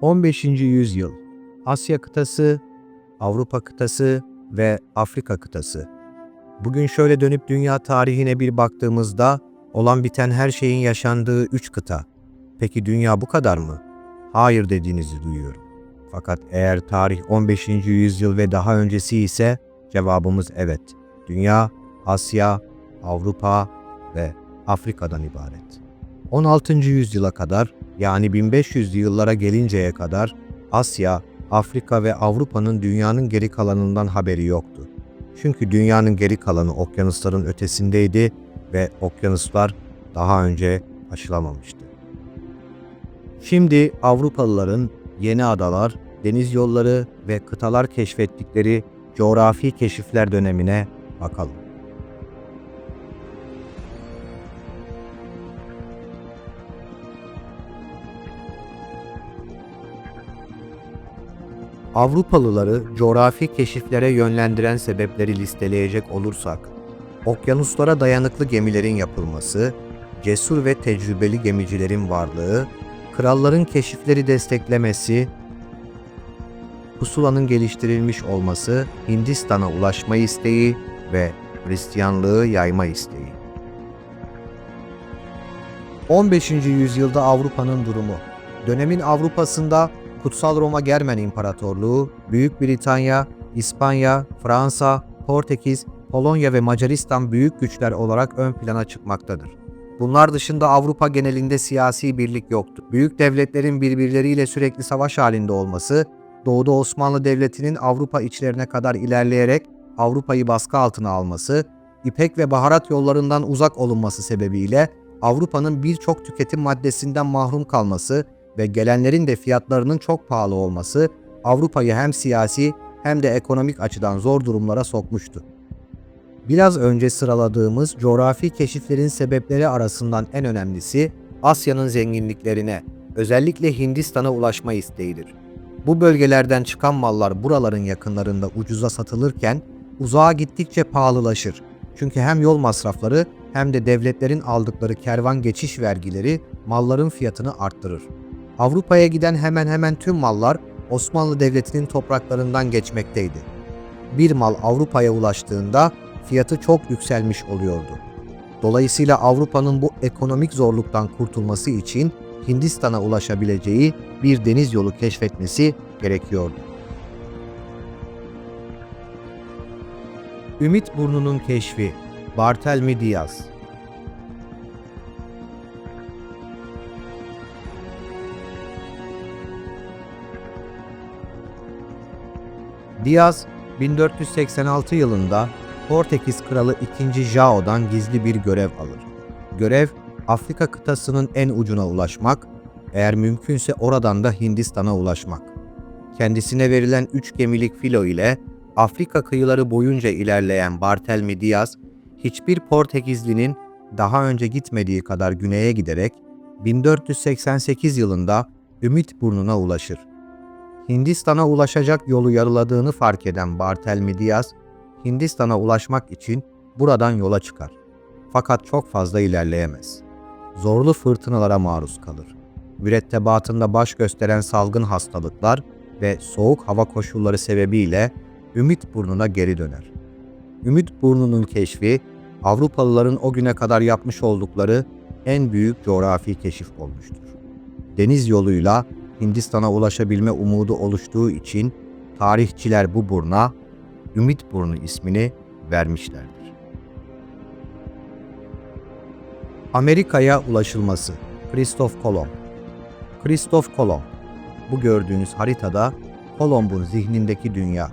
15. yüzyıl Asya kıtası, Avrupa kıtası ve Afrika kıtası. Bugün şöyle dönüp dünya tarihine bir baktığımızda olan biten her şeyin yaşandığı 3 kıta. Peki dünya bu kadar mı? Hayır dediğinizi duyuyorum. Fakat eğer tarih 15. yüzyıl ve daha öncesi ise cevabımız evet. Dünya, Asya, Avrupa ve Afrika'dan ibaret. 16. yüzyıla kadar, yani 1500'lü yıllara gelinceye kadar Asya, Afrika ve Avrupa'nın dünyanın geri kalanından haberi yoktu. Çünkü dünyanın geri kalanı okyanusların ötesindeydi ve okyanuslar daha önce aşılamamıştı. Şimdi Avrupalıların yeni adalar, deniz yolları ve kıtalar keşfettikleri coğrafi keşifler dönemine bakalım. Avrupalıları coğrafi keşiflere yönlendiren sebepleri listeleyecek olursak, okyanuslara dayanıklı gemilerin yapılması, cesur ve tecrübeli gemicilerin varlığı, kralların keşifleri desteklemesi, pusulanın geliştirilmiş olması, Hindistan'a ulaşma isteği ve Hristiyanlığı yayma isteği. 15. yüzyılda Avrupa'nın durumu. Dönemin Avrupa'sında Kutsal Roma Germen İmparatorluğu, Büyük Britanya, İspanya, Fransa, Portekiz, Polonya ve Macaristan büyük güçler olarak ön plana çıkmaktadır. Bunlar dışında Avrupa genelinde siyasi birlik yoktu. Büyük devletlerin birbirleriyle sürekli savaş halinde olması, Doğu'da Osmanlı Devleti'nin Avrupa içlerine kadar ilerleyerek Avrupa'yı baskı altına alması, İpek ve baharat yollarından uzak olunması sebebiyle Avrupa'nın birçok tüketim maddesinden mahrum kalması ve gelenlerin de fiyatlarının çok pahalı olması Avrupa'yı hem siyasi hem de ekonomik açıdan zor durumlara sokmuştu. Biraz önce sıraladığımız coğrafi keşiflerin sebepleri arasından en önemlisi Asya'nın zenginliklerine, özellikle Hindistan'a ulaşma isteğidir. Bu bölgelerden çıkan mallar buraların yakınlarında ucuza satılırken uzağa gittikçe pahalılaşır. Çünkü hem yol masrafları hem de devletlerin aldıkları kervan geçiş vergileri malların fiyatını arttırır. Avrupa'ya giden hemen hemen tüm mallar Osmanlı Devleti'nin topraklarından geçmekteydi. Bir mal Avrupa'ya ulaştığında fiyatı çok yükselmiş oluyordu. Dolayısıyla Avrupa'nın bu ekonomik zorluktan kurtulması için Hindistan'a ulaşabileceği bir deniz yolu keşfetmesi gerekiyordu. Ümit Burnu'nun keşfi, Barthélemy Diaz. Diaz, 1486 yılında Portekiz Kralı II. João'dan gizli bir görev alır. Görev, Afrika kıtasının en ucuna ulaşmak, eğer mümkünse oradan da Hindistan'a ulaşmak. Kendisine verilen 3 gemilik filo ile Afrika kıyıları boyunca ilerleyen Barthélemy Diaz, hiçbir Portekizlinin daha önce gitmediği kadar güneye giderek 1488 yılında Ümit Burnu'na ulaşır. Hindistan'a ulaşacak yolu yarıladığını fark eden Barthélemy Diaz, Hindistan'a ulaşmak için buradan yola çıkar. Fakat çok fazla ilerleyemez. Zorlu fırtınalara maruz kalır. Mürettebatında baş gösteren salgın hastalıklar ve soğuk hava koşulları sebebiyle Ümit Burnu'na geri döner. Ümit Burnu'nun keşfi, Avrupalıların o güne kadar yapmış oldukları en büyük coğrafi keşif olmuştur. Deniz yoluyla Hindistan'a ulaşabilme umudu oluştuğu için tarihçiler bu burna Ümit Burnu ismini vermişlerdir. Amerika'ya ulaşılması. Christoph Kolomb. Christoph Kolomb. Bu gördüğünüz haritada Kolomb'un zihnindeki dünya.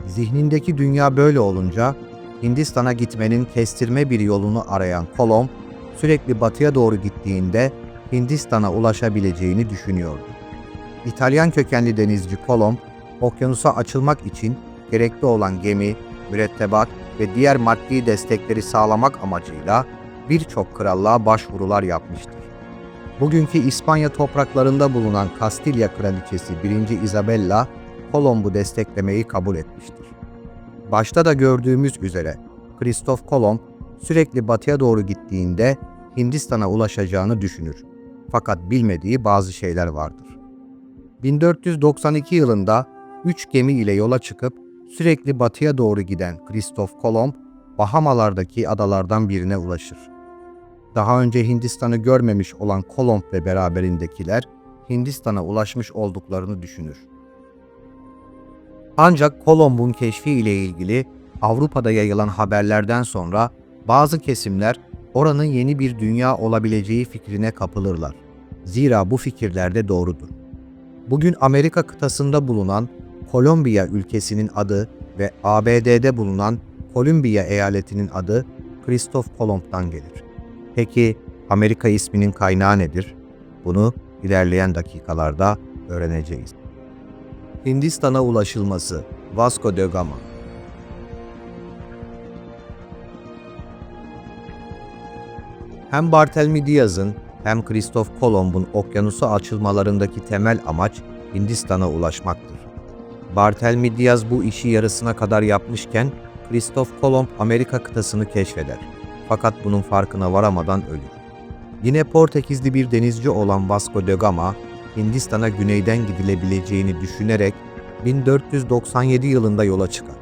Zihnindeki dünya böyle olunca Hindistan'a gitmenin kestirme bir yolunu arayan Kolomb, sürekli batıya doğru gittiğinde Hindistan'a ulaşabileceğini düşünüyordu. İtalyan kökenli denizci Kolomb, okyanusa açılmak için gerekli olan gemi, mürettebat ve diğer maddi destekleri sağlamak amacıyla birçok krallığa başvurular yapmıştır. Bugünkü İspanya topraklarında bulunan Kastilya Kraliçesi 1. Isabella, Kolomb'u desteklemeyi kabul etmiştir. Başta da gördüğümüz üzere Christoph Kolomb sürekli batıya doğru gittiğinde Hindistan'a ulaşacağını düşünür. Fakat bilmediği bazı şeyler vardır. 1492 yılında 3 gemi ile yola çıkıp sürekli batıya doğru giden Kristof Kolomb, Bahamalardaki adalardan birine ulaşır. Daha önce Hindistan'ı görmemiş olan Kolomb ve beraberindekiler Hindistan'a ulaşmış olduklarını düşünür. Ancak Kolomb'un keşfi ile ilgili Avrupa'da yayılan haberlerden sonra bazı kesimler oranın yeni bir dünya olabileceği fikrine kapılırlar. Zira bu fikirler de doğrudur. Bugün Amerika kıtasında bulunan Kolombiya ülkesinin adı ve ABD'de bulunan Kolumbiya eyaletinin adı Kristof Kolomb'dan gelir. Peki Amerika isminin kaynağı nedir? Bunu ilerleyen dakikalarda öğreneceğiz. Hindistan'a ulaşılması, Vasco da Gama. Hem Barthélemy Diaz'ın hem Kristof Kolomb'un okyanusa açılmalarındaki temel amaç Hindistan'a ulaşmaktır. Barthélemy Diaz bu işi yarısına kadar yapmışken Kristof Kolomb Amerika kıtasını keşfeder. Fakat bunun farkına varamadan ölür. Yine Portekizli bir denizci olan Vasco da Gama, Hindistan'a güneyden gidilebileceğini düşünerek 1497 yılında yola çıkar.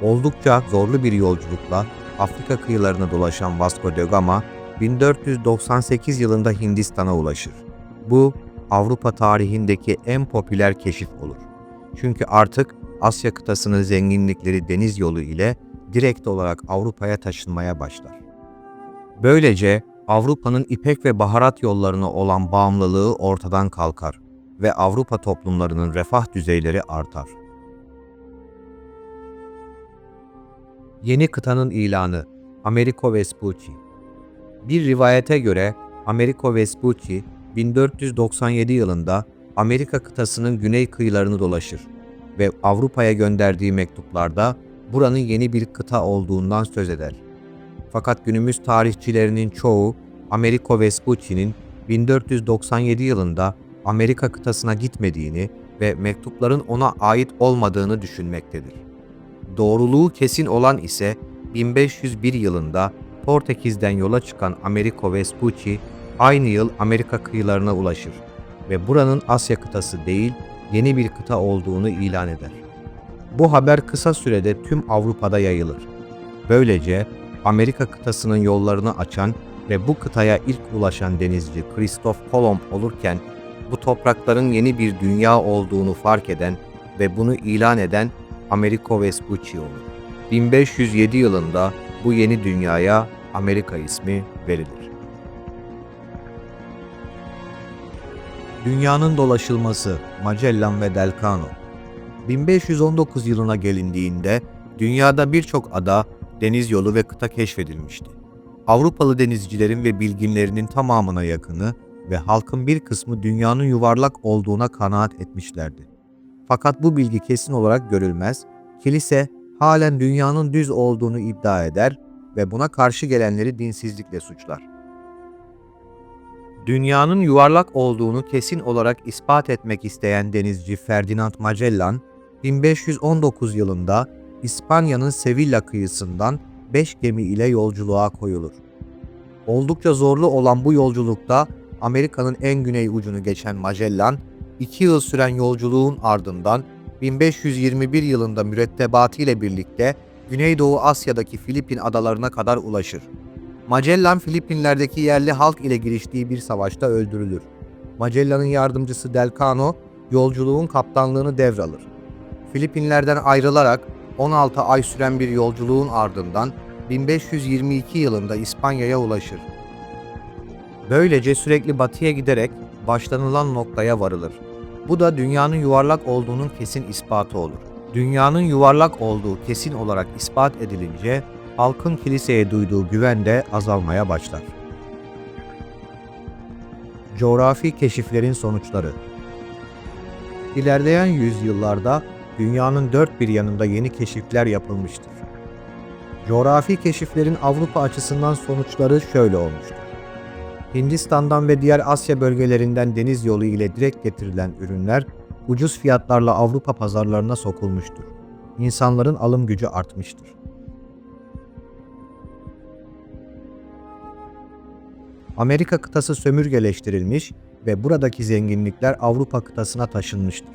Oldukça zorlu bir yolculukla Afrika kıyılarını dolaşan Vasco da Gama, 1498 yılında Hindistan'a ulaşır. Bu, Avrupa tarihindeki en popüler keşif olur. Çünkü artık Asya kıtasının zenginlikleri deniz yolu ile direkt olarak Avrupa'ya taşınmaya başlar. Böylece Avrupa'nın ipek ve baharat yollarına olan bağımlılığı ortadan kalkar ve Avrupa toplumlarının refah düzeyleri artar. Yeni kıtanın ilanı Amerigo Vespucci. Bir rivayete göre Amerigo Vespucci 1497 yılında Amerika kıtasının güney kıyılarını dolaşır ve Avrupa'ya gönderdiği mektuplarda buranın yeni bir kıta olduğundan söz eder. Fakat günümüz tarihçilerinin çoğu Amerigo Vespucci'nin 1497 yılında Amerika kıtasına gitmediğini ve mektupların ona ait olmadığını düşünmektedir. Doğruluğu kesin olan ise 1501 yılında Portekiz'den yola çıkan Amerigo Vespucci aynı yıl Amerika kıyılarına ulaşır ve buranın Asya kıtası değil yeni bir kıta olduğunu ilan eder. Bu haber kısa sürede tüm Avrupa'da yayılır. Böylece Amerika kıtasının yollarını açan ve bu kıtaya ilk ulaşan denizci Kristof Kolomb olurken bu toprakların yeni bir dünya olduğunu fark eden ve bunu ilan eden Amerigo Vespucci olur. 1507 yılında bu yeni dünyaya Amerika ismi verilir. Dünyanın dolaşılması Magellan ve Delcano. 1519 yılına gelindiğinde dünyada birçok ada, deniz yolu ve kıta keşfedilmişti. Avrupalı denizcilerin ve bilginlerinin tamamına yakını ve halkın bir kısmı dünyanın yuvarlak olduğuna kanaat etmişlerdi. Fakat bu bilgi kesin olarak görülmez, kilise halen dünyanın düz olduğunu iddia eder ve buna karşı gelenleri dinsizlikle suçlar. Dünyanın yuvarlak olduğunu kesin olarak ispat etmek isteyen denizci Ferdinand Magellan, 1519 yılında İspanya'nın Sevilla kıyısından 5 gemi ile yolculuğa koyulur. Oldukça zorlu olan bu yolculukta Amerika'nın en güney ucunu geçen Magellan, 2 yıl süren yolculuğun ardından 1521 yılında mürettebatı ile birlikte Güneydoğu Asya'daki Filipin adalarına kadar ulaşır. Magellan, Filipinler'deki yerli halk ile giriştiği bir savaşta öldürülür. Magellan'ın yardımcısı Delcano, yolculuğun kaptanlığını devralır. Filipinler'den ayrılarak 16 ay süren bir yolculuğun ardından 1522 yılında İspanya'ya ulaşır. Böylece sürekli batıya giderek başlanılan noktaya varılır. Bu da dünyanın yuvarlak olduğunun kesin ispatı olur. Dünyanın yuvarlak olduğu kesin olarak ispat edilince halkın kiliseye duyduğu güven de azalmaya başlar. Coğrafi keşiflerin sonuçları. İlerleyen yüzyıllarda dünyanın dört bir yanında yeni keşifler yapılmıştır. Coğrafi keşiflerin Avrupa açısından sonuçları şöyle olmuştur. Hindistan'dan ve diğer Asya bölgelerinden deniz yolu ile direkt getirilen ürünler ucuz fiyatlarla Avrupa pazarlarına sokulmuştur. İnsanların alım gücü artmıştır. Amerika kıtası sömürgeleştirilmiş, ve buradaki zenginlikler Avrupa kıtasına taşınmıştır.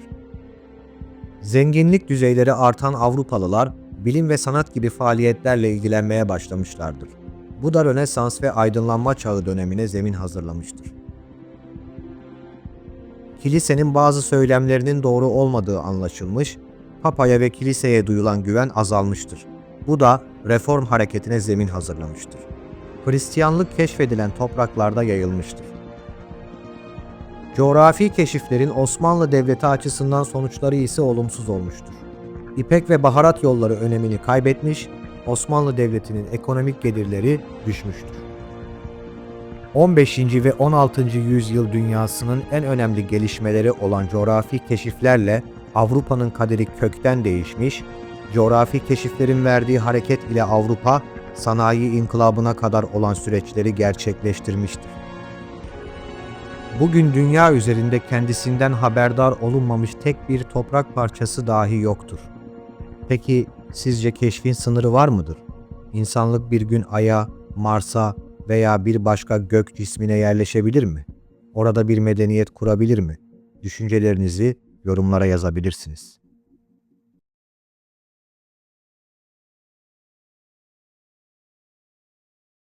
Zenginlik düzeyleri artan Avrupalılar bilim ve sanat gibi faaliyetlerle ilgilenmeye başlamışlardır. Bu da Rönesans ve Aydınlanma Çağı dönemine zemin hazırlamıştır. Kilisenin bazı söylemlerinin doğru olmadığı anlaşılmış, Papa'ya ve kiliseye duyulan güven azalmıştır. Bu da reform hareketine zemin hazırlamıştır. Hristiyanlık keşfedilen topraklarda yayılmıştır. Coğrafi keşiflerin Osmanlı Devleti açısından sonuçları ise olumsuz olmuştur. İpek ve baharat yolları önemini kaybetmiş, Osmanlı Devleti'nin ekonomik gelirleri düşmüştür. 15. ve 16. yüzyıl dünyasının en önemli gelişmeleri olan coğrafi keşiflerle Avrupa'nın kaderi kökten değişmiş, coğrafi keşiflerin verdiği hareket ile Avrupa, sanayi inkılabına kadar olan süreçleri gerçekleştirmiştir. Bugün dünya üzerinde kendisinden haberdar olunmamış tek bir toprak parçası dahi yoktur. Peki sizce keşfin sınırı var mıdır? İnsanlık bir gün Ay'a, Mars'a veya bir başka gök cismine yerleşebilir mi? Orada bir medeniyet kurabilir mi? Düşüncelerinizi yorumlara yazabilirsiniz.